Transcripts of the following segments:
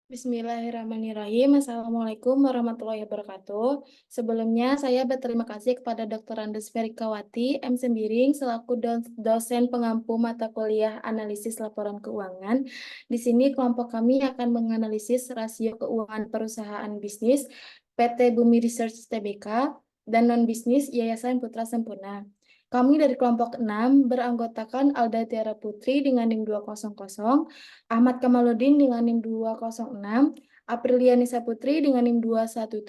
Bismillahirrahmanirrahim. Assalamualaikum warahmatullahi wabarakatuh. Sebelumnya, saya berterima kasih kepada Dr. Andes Ferikawati, M. Sembiring, selaku dosen pengampu mata kuliah analisis laporan keuangan. Di sini kelompok kami akan menganalisis rasio keuangan perusahaan bisnis PT Bumi Research Tbk dan non-bisnis Yayasan Putra Sempurna. Kami dari kelompok 6 beranggotakan Alda Tiara Putri dengan NIM 200, Ahmad Kamaludin dengan NIM 206, Aprilia Nisa Putri dengan NIM 217,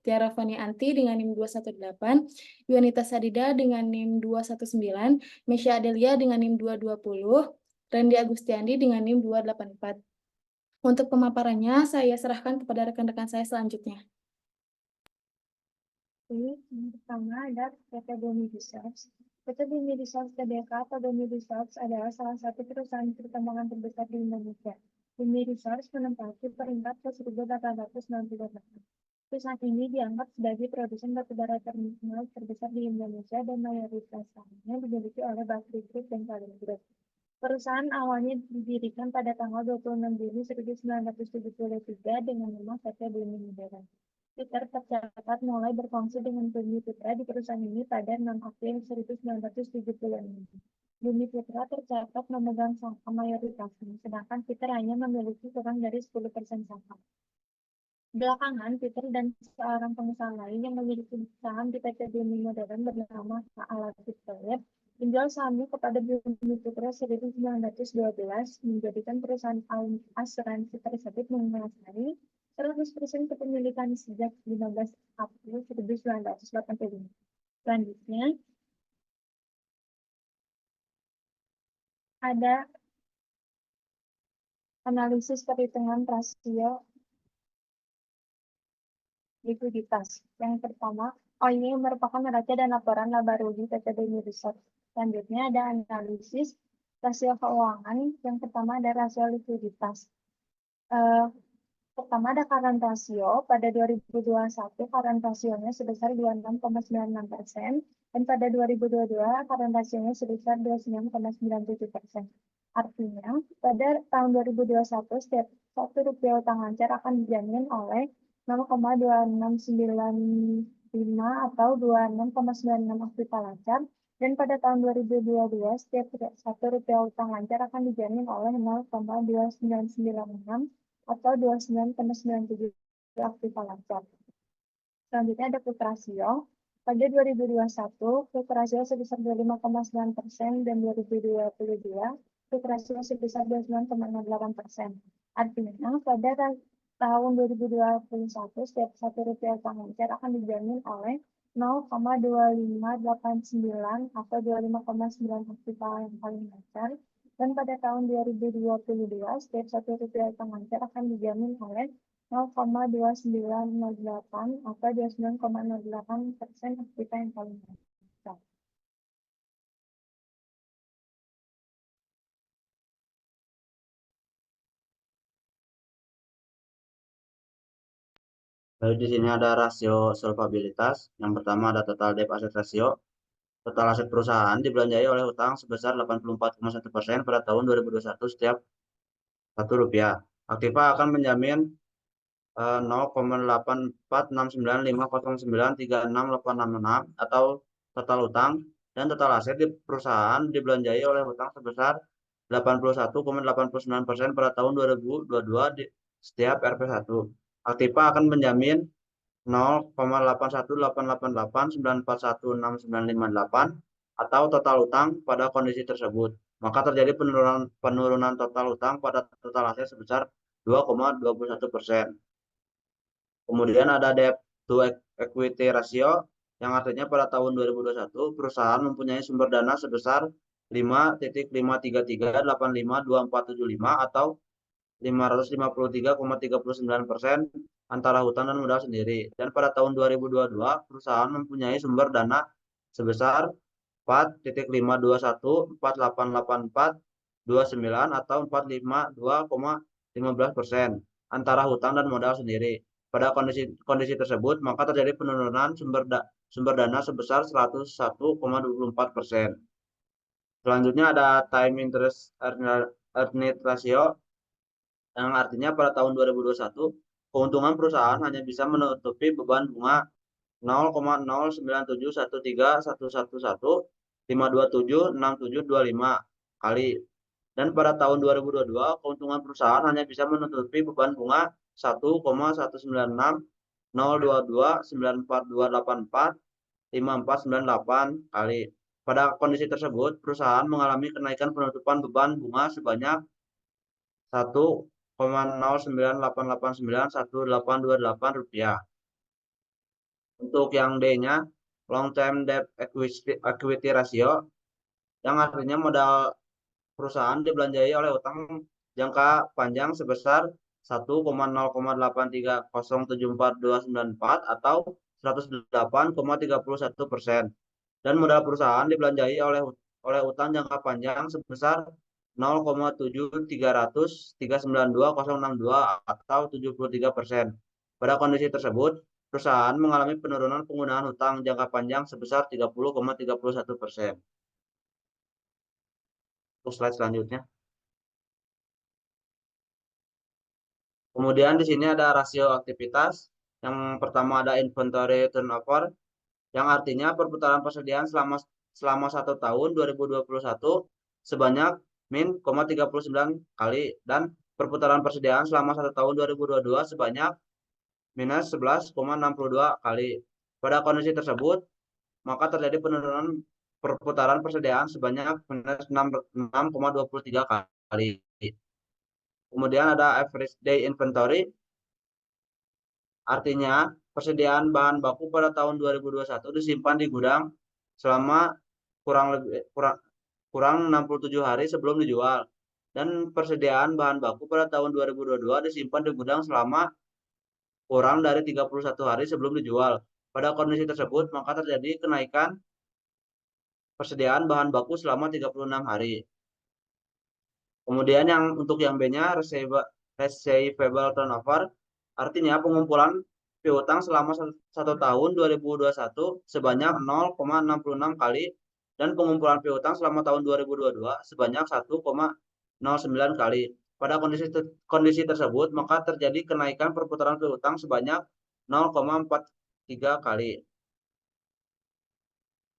Tiara Fani Anti dengan NIM 218, Yuanita Sadida dengan NIM 219, Mesya Adelia dengan NIM 220, Randy Agustiandi dengan NIM 284. Untuk pemaparannya, saya serahkan kepada rekan-rekan saya selanjutnya. Yang pertama ada PT Bumi Research. PT Bumi Research Tbk atau Bumi Research adalah salah satu perusahaan pertambangan terbesar di Indonesia. Bumi Research menempati peringkat ke-1898. Perusahaan ini dianggap sebagai produsen batubara terminal terbesar di Indonesia dan mayoritas sahamnya dimiliki oleh Bakri Group dan Salim Group. Perusahaan awalnya didirikan pada tanggal 26 Juni 1973 dengan nama PT Bumi Modern. Peter tercatat mulai berfungsi dengan Bumi Putra di perusahaan ini pada 6 April 1976. Bumi Putra tercatat memegang saham mayoritasnya, sedangkan Peter hanya memiliki kurang dari 10% saham. Belakangan, Peter dan seorang pengusaha lain yang memiliki saham di PT Bumi Modern bernama Pak Alatif Toyib menjual sahamnya kepada Bumi Putra 1912, menjadikan perusahaan asuransi tersebut menguasai 100% kepemilikan sejak 15 April 1985. Selanjutnya, ada analisis perhitungan rasio likuiditas. Yang pertama, ini merupakan neraca dan laporan laba rugi PT Bumi Research. Selanjutnya ada analisis rasio keuangan. Yang pertama ada rasio likuiditas. Pertama ada current ratio. Pada 2021, current rasionya sebesar 26,96%. Dan pada 2022, current rasionya sebesar 29,97%. Artinya, pada tahun 2021, setiap Rp1 utang lancar akan dijamin oleh 0,2695 atau 26,96 aktiva lancar. Dan pada tahun 2022, setiap Rp1 utang lancar akan dijamin oleh 0,2996 atau 29,97 aktiva lancar. Selanjutnya ada quick ratio. Pada 2021, quick ratio sebesar 25,9% dan 2022, quick ratio sebesar 29,08%. Artinya, pada tahun 2021, setiap Rp1 utang lancar akan dijamin oleh 0,2589 atau 25,9 aktiva yang paling lancar. Dan pada tahun 2022, setiap Rp1 utang lancar akan dijamin oleh 0,2908 atau 29,08% aktiva yang paling lancar. Lalu di sini ada rasio solvabilitas. Yang pertama ada total debt asset ratio. Total aset perusahaan dibelanjai oleh utang sebesar 84,1% pada tahun 2021 setiap Rp1. Aktiva akan menjamin 0,84695093686 atau total utang, dan total aset di perusahaan dibelanjai oleh utang sebesar 81,89% pada tahun 2022 setiap RP1. Aktiva akan menjamin 0,8188894169958 atau total utang pada kondisi tersebut. Maka terjadi penurunan total utang pada total aset sebesar 2,21%. Kemudian ada debt to equity ratio, yang artinya pada tahun 2021 perusahaan mempunyai sumber dana sebesar 5,533852475 atau 553,39% antara hutang dan modal sendiri. Dan pada tahun 2022 perusahaan mempunyai sumber dana sebesar 4,521488429 atau 452,15% antara hutang dan modal sendiri. Pada kondisi tersebut, maka terjadi penurunan sumber dana sebesar 101,24%. Selanjutnya ada time interest earned ratio. yang artinya pada tahun 2021 keuntungan perusahaan hanya bisa menutupi beban bunga 0,09713111576725 kali. Dan pada tahun 2022 keuntungan perusahaan hanya bisa menutupi beban bunga 1,196,022,94284,5498 kali. Pada kondisi tersebut, perusahaan mengalami kenaikan penutupan beban bunga sebanyak 1,098891828 rupiah. Untuk yang D-nya, long term debt equity ratio, yang artinya modal perusahaan dibelanjai oleh utang jangka panjang sebesar 1,0830742994 atau 108,31%. Dan modal perusahaan dibelanjai oleh utang jangka panjang sebesar 0,730392062 atau 73%. Pada kondisi tersebut, perusahaan mengalami penurunan penggunaan hutang jangka panjang sebesar 30,31%. Untuk slide selanjutnya. Kemudian di sini ada rasio aktivitas. Yang pertama ada inventory turnover, yang artinya perputaran persediaan selama 1 tahun 2021 sebanyak min 0,39 kali, dan perputaran persediaan selama 1 tahun 2022 sebanyak minus 11,62 kali. Pada kondisi tersebut, maka terjadi penurunan perputaran persediaan sebanyak minus 6,23 kali. Kemudian ada average day inventory, artinya persediaan bahan baku pada tahun 2021 disimpan di gudang selama kurang 67 hari sebelum dijual, dan persediaan bahan baku pada tahun 2022 disimpan di gudang selama kurang dari 31 hari sebelum dijual. Pada kondisi tersebut, maka terjadi kenaikan persediaan bahan baku selama 36 hari. Kemudian untuk yang B-nya receivable turnover, artinya pengumpulan piutang selama 1 tahun 2021 sebanyak 0,66 kali, dan pengumpulan piutang selama tahun 2022 sebanyak 1,09 kali. Pada kondisi tersebut, maka terjadi kenaikan perputaran piutang sebanyak 0,43 kali.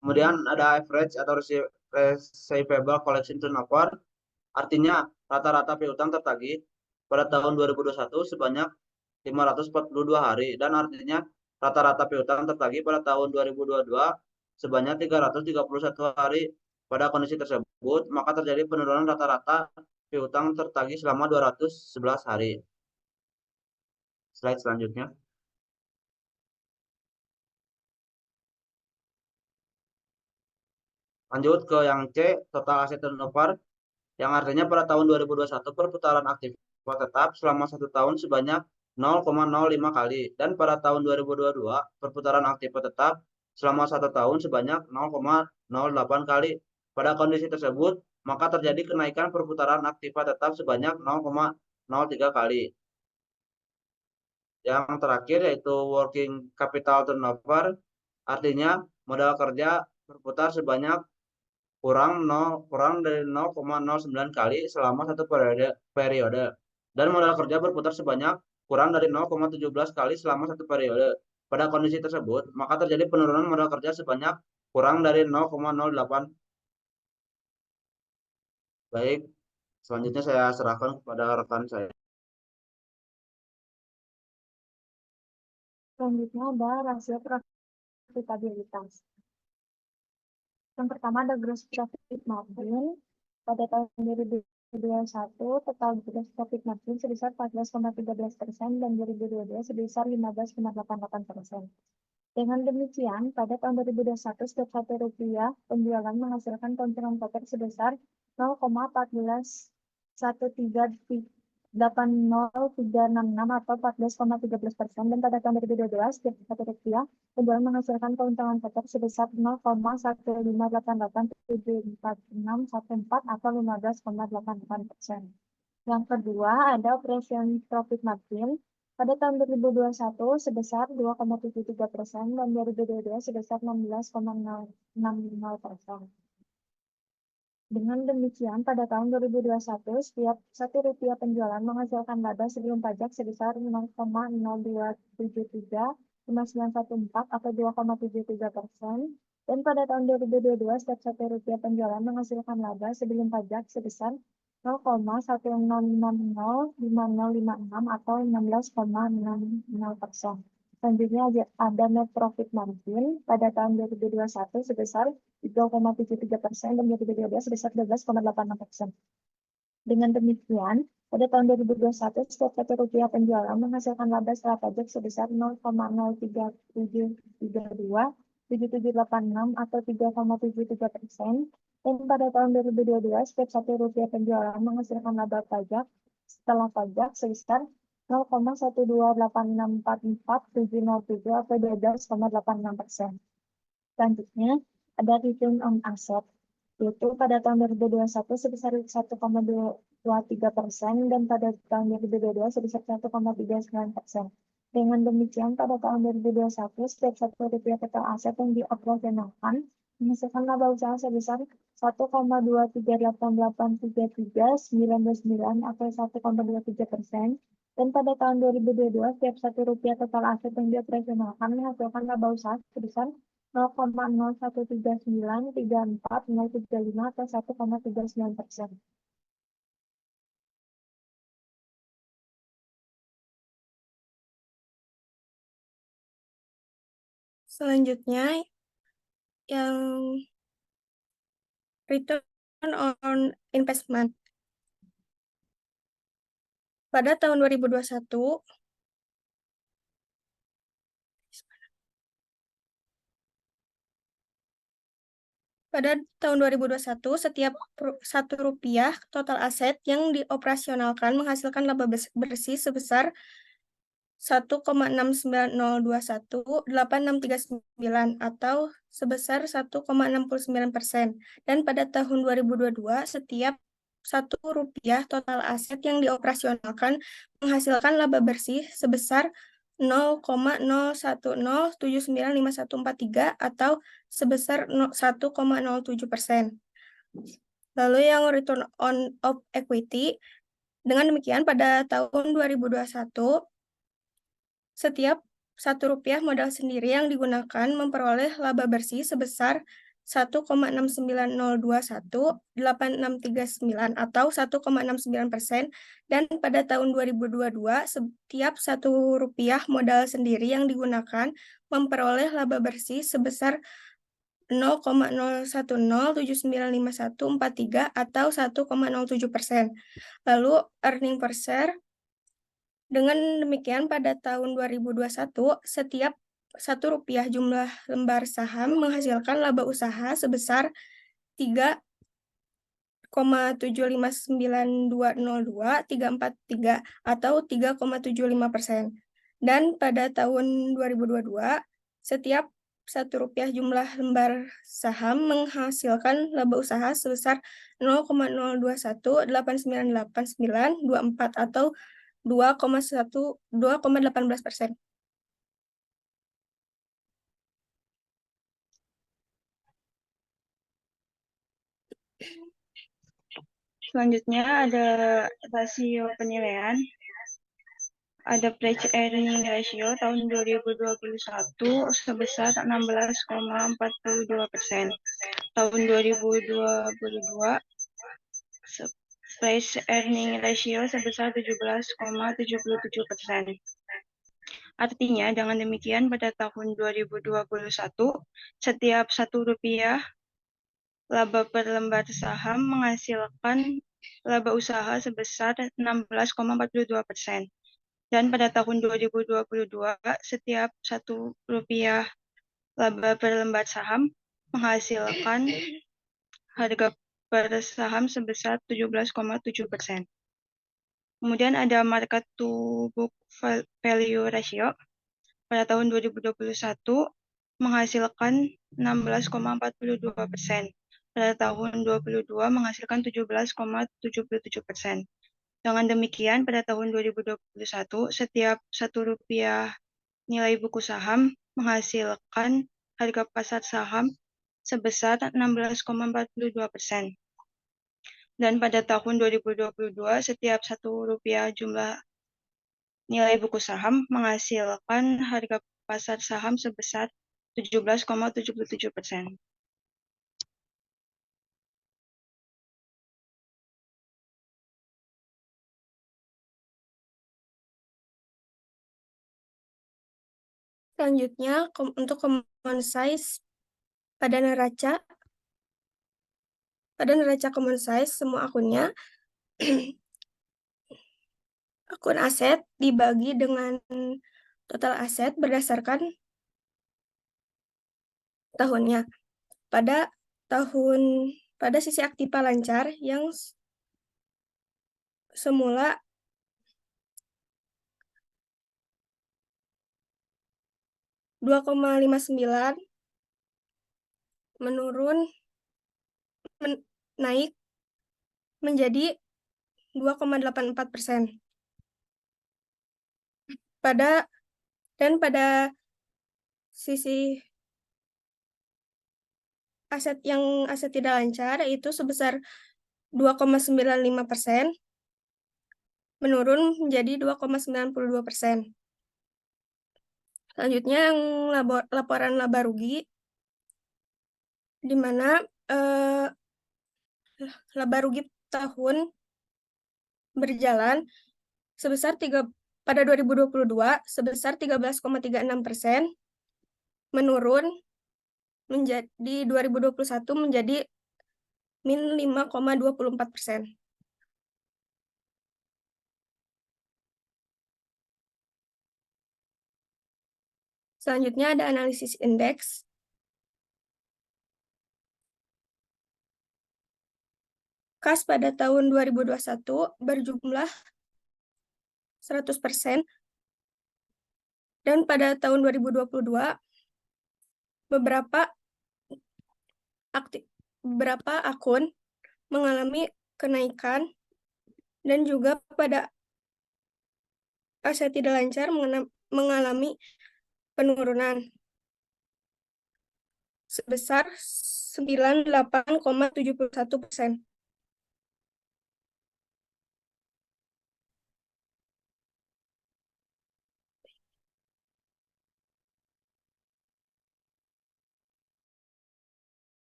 Kemudian ada average atau receivable collection turnover, artinya rata-rata piutang tertagih pada tahun 2021 sebanyak 542 hari, dan artinya rata-rata piutang tertagih pada tahun 2022 sebanyak 331 hari. Pada kondisi tersebut, maka terjadi penurunan rata-rata piutang tertagih selama 211 hari. Slide selanjutnya. Lanjut ke yang C, total asset turnover, yang artinya pada tahun 2021 perputaran aktif tetap selama 1 tahun sebanyak 0,05 kali, dan pada tahun 2022 perputaran aktif tetap selama 1 tahun sebanyak 0,08 kali. Pada kondisi tersebut, maka terjadi kenaikan perputaran aktif tetap sebanyak 0,03 kali. Yang terakhir yaitu working capital turnover, artinya modal kerja berputar sebanyak kurang dari 0,09 kali selama 1 periode, dan modal kerja berputar sebanyak kurang dari 0,17 kali selama 1 periode. Pada kondisi tersebut, maka terjadi penurunan modal kerja sebanyak kurang dari 0,08. Baik, selanjutnya saya serahkan kepada rekan saya. Selanjutnya ada rasio profitabilitas. Yang pertama ada gross profit margin. Pada tahun 2021, total gross profit margin sebesar 14,13% dan 2022 sebesar 15,88%. Dengan demikian, pada tahun 2021, setiap Rp1 penjualan menghasilkan keuntungan kotor sebesar 0,141380366 atau 14,13%, dan pada tahun 2022 setiap Rp1 penjualan menghasilkan keuntungan kotor sebesar 0,158744614 atau 15,88%. Yang kedua ada operation profit margin. Pada tahun 2021 sebesar 2,73% dan 2022 sebesar 16,060%. Dengan demikian, pada tahun 2021, setiap Rp1 penjualan menghasilkan laba sebelum pajak sebesar 0,0273514 atau 2,73%. Dan pada tahun 2022, setiap Rp1 penjualan menghasilkan laba sebelum pajak sebesar 0,10505056 atau 16,60%. Selanjutnya ada net profit margin pada tahun 2021 sebesar 3,73% dan 2022 sebesar 12,86%. Dengan demikian, pada tahun 2021, setiap Rp1 penjualan menghasilkan laba setelah pajak sebesar 0,037327786 atau 3,73%. Dan pada tahun 2022, setiap Rp1 penjualan menghasilkan laba pajak setelah pajak sebesar 0,128644707 atau 12,86%. Selanjutnya, ada return on asset, yaitu pada tahun 2021 sebesar 1,23% dan pada tahun 2022 sebesar 1,39%. Dengan demikian, pada tahun 2021, setiap Rp1 total aset yang dioperasionalkan menghasilkan laba usaha sebesar 1,238833929 atau 1,23%. Dan pada tahun 2022, setiap Rp1 total aset yang dioperasionalkan menghasilkan laba usaha sebesar 0,013934035 atau 1,39%. Selanjutnya, yang return on investment. Pada tahun 2021, setiap Rp1 total aset yang dioperasionalkan menghasilkan laba bersih sebesar 1,690218639 atau sebesar 1,69%. Dan pada tahun 2022, setiap Rp1 total aset yang dioperasionalkan menghasilkan laba bersih sebesar 0,010795143 atau sebesar 1,07%. Lalu yang return on of equity, dengan demikian pada tahun 2021, setiap Rp1 modal sendiri yang digunakan memperoleh laba bersih sebesar 1,690218639 atau 1,69%. Dan pada tahun 2022, setiap Rp1 modal sendiri yang digunakan memperoleh laba bersih sebesar 0,010795143 atau 1,07%. Lalu earning per share. Dengan demikian, pada tahun 2021, setiap Rp1 jumlah lembar saham menghasilkan laba usaha sebesar 3,7592243 atau 3,75%. Dan pada tahun 2022, setiap Rp1 jumlah lembar saham menghasilkan laba usaha sebesar 0,021898924 atau 2,18%. Selanjutnya ada rasio penilaian. Ada price earning ratio tahun 2021 sebesar 16,42%. Tahun 2022 price earning ratio sebesar 17,77%. Artinya, dengan demikian pada tahun 2021, setiap Rp1 laba per lembar saham menghasilkan laba usaha sebesar 16,42%. Dan pada tahun 2022, setiap Rp1 laba per lembar saham menghasilkan harga per saham sebesar 17,7%. Kemudian ada market to book value ratio. Pada tahun 2021 menghasilkan 16,42%. Pada tahun 2022 menghasilkan 17,77%. Dengan demikian, pada tahun 2021, setiap Rp1 nilai buku saham menghasilkan harga pasar saham sebesar 16,42%. Dan pada tahun 2022, setiap Rp1 jumlah nilai buku saham menghasilkan harga pasar saham sebesar 17,77%. Selanjutnya, untuk common size pada neraca common size semua akunnya, akun aset dibagi dengan total aset berdasarkan tahunnya. Pada sisi aktiva lancar yang semula 2,59 naik menjadi 2,84%. Pada sisi aset tidak lancar itu sebesar 2,95%, menurun menjadi 2,92%. Selanjutnya yang laporan laba rugi, di mana laba rugi tahun berjalan pada 2022 sebesar 13,36%, menurun di 2021 menjadi min 5,24%. Selanjutnya ada analisis indeks. Kas pada tahun 2021 berjumlah 100%, dan pada tahun 2022 beberapa akun mengalami kenaikan, dan juga pada aset tidak lancar mengalami penurunan sebesar 98,71%.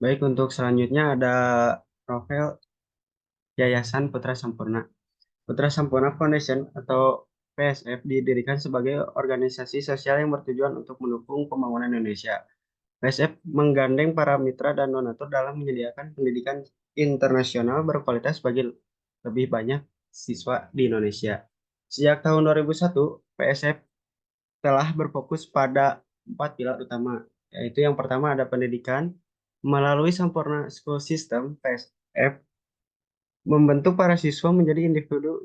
Baik, untuk selanjutnya ada profil Yayasan Putra Sampurna. Putra Sampurna Foundation atau PSF didirikan sebagai organisasi sosial yang bertujuan untuk mendukung pembangunan Indonesia. PSF menggandeng para mitra dan donatur dalam menyediakan pendidikan internasional berkualitas bagi lebih banyak siswa di Indonesia. Sejak tahun 2001, PSF telah berfokus pada 4 pilar utama, yaitu yang pertama ada pendidikan. Melalui Sampurna School System, PSF membentuk para siswa menjadi individu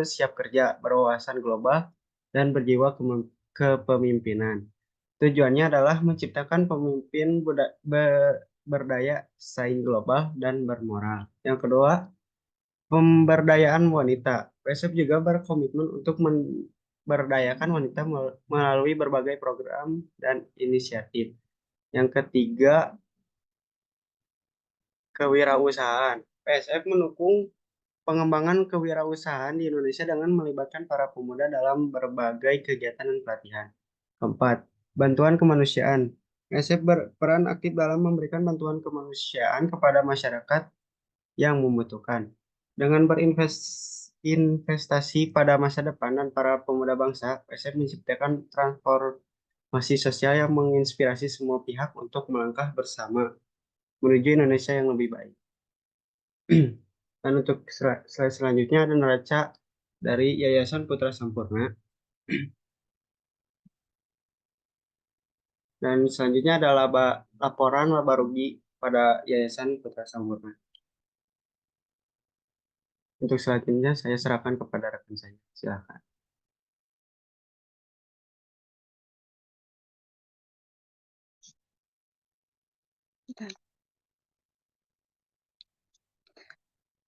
siap kerja, berwawasan global, dan berjiwa kepemimpinan. Tujuannya adalah menciptakan pemimpin berdaya saing global dan bermoral. Yang kedua, pemberdayaan wanita. PSF juga berkomitmen untuk memberdayakan wanita melalui berbagai program dan inisiatif. Yang ketiga, kewirausahaan. PSF mendukung pengembangan kewirausahaan di Indonesia dengan melibatkan para pemuda dalam berbagai kegiatan dan pelatihan. Keempat, bantuan kemanusiaan. PSF berperan aktif dalam memberikan bantuan kemanusiaan kepada masyarakat yang membutuhkan. Dengan berinvestasi pada masa depan dan para pemuda bangsa, PSF menciptakan transformasi sosial yang menginspirasi semua pihak untuk melangkah bersama menuju Indonesia yang lebih baik. Dan untuk slide selanjutnya ada neraca dari Yayasan Putra Sampurna. Dan selanjutnya ada laporan laba rugi pada Yayasan Putra Sampurna. Untuk selanjutnya saya serahkan kepada rekan saya. Silakan.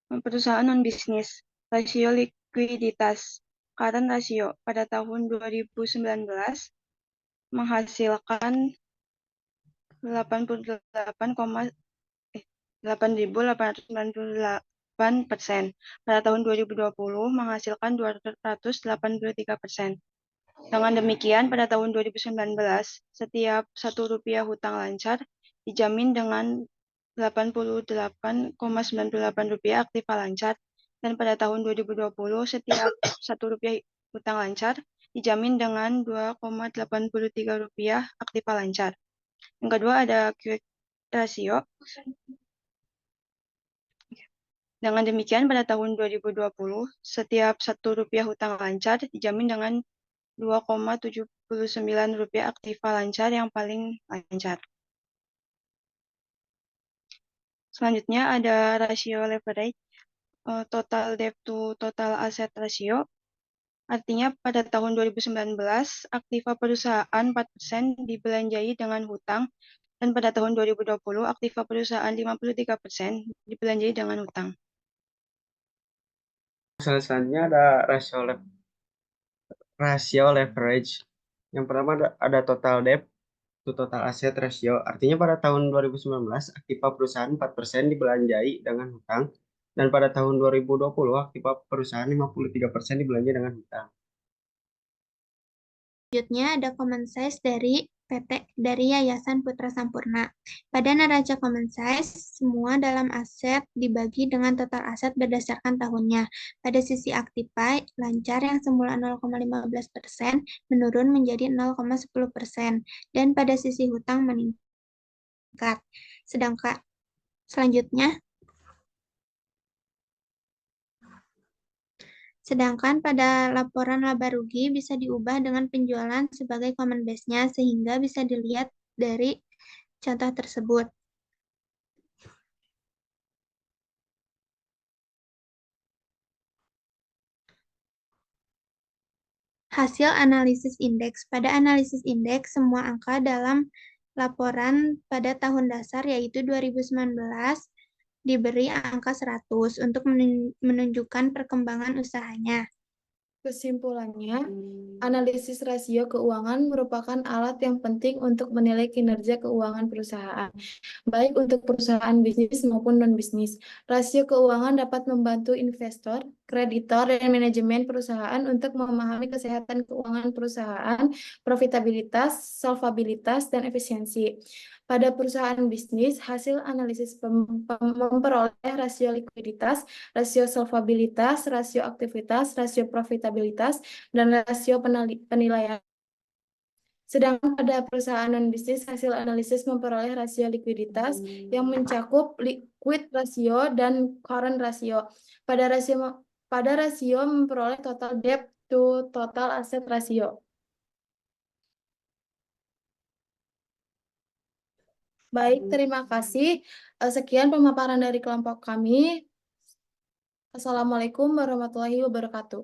Perusahaan non-bisnis, rasio likuiditas, current ratio pada tahun 2019 menghasilkan 8.898%. Pada tahun 2020 menghasilkan 283%. Dengan demikian, pada tahun 2019, setiap Rp1 hutang lancar dijamin dengan Rp88,98 aktiva lancar, dan pada tahun 2020 setiap Rp1 hutang lancar dijamin dengan Rp2,83 aktiva lancar. Yang kedua ada quick ratio. Dengan demikian, pada tahun 2020, setiap Rp1 hutang lancar dijamin dengan Rp2,79 aktiva lancar yang paling lancar. Selanjutnya ada rasio leverage, total debt to total asset ratio. Artinya pada tahun 2019, aktiva perusahaan 4% dibelanjai dengan hutang, dan pada tahun 2020, aktiva perusahaan 53% dibelanjai dengan hutang. Selanjutnya ada rasio leverage. Yang pertama ada total debt to total asset ratio. Artinya pada tahun 2019 aktiva perusahaan 4% dibelanjai dengan hutang, dan pada tahun 2020 aktiva perusahaan 53% dibelanjai dengan hutang. Selanjutnya ada common size dari Yayasan Putra Sampurna. Pada neraca common size, semua dalam aset dibagi dengan total aset berdasarkan tahunnya. Pada sisi aktiva, lancar yang semula 0,15% menurun menjadi 0,10%, dan pada sisi hutang meningkat. Sedangkan pada laporan laba rugi bisa diubah dengan penjualan sebagai common base-nya, sehingga bisa dilihat dari contoh tersebut. Hasil analisis indeks. Pada analisis indeks, semua angka dalam laporan pada tahun dasar yaitu 2019 diberi angka 100 untuk menunjukkan perkembangan usahanya. Kesimpulannya, analisis rasio keuangan merupakan alat yang penting untuk menilai kinerja keuangan perusahaan, baik untuk perusahaan bisnis maupun non-bisnis. Rasio keuangan dapat membantu investor, kreditor, dan manajemen perusahaan untuk memahami kesehatan keuangan perusahaan, profitabilitas, solvabilitas, dan efisiensi. Pada perusahaan bisnis, hasil analisis memperoleh rasio likuiditas, rasio solvabilitas, rasio aktivitas, rasio profitabilitas, dan rasio penilaian. Sedangkan pada perusahaan non-bisnis, hasil analisis memperoleh rasio likuiditas yang mencakup liquid ratio dan current ratio. Pada rasio memperoleh total debt to total asset ratio. Baik, terima kasih. Sekian pemaparan dari kelompok kami. Assalamualaikum warahmatullahi wabarakatuh.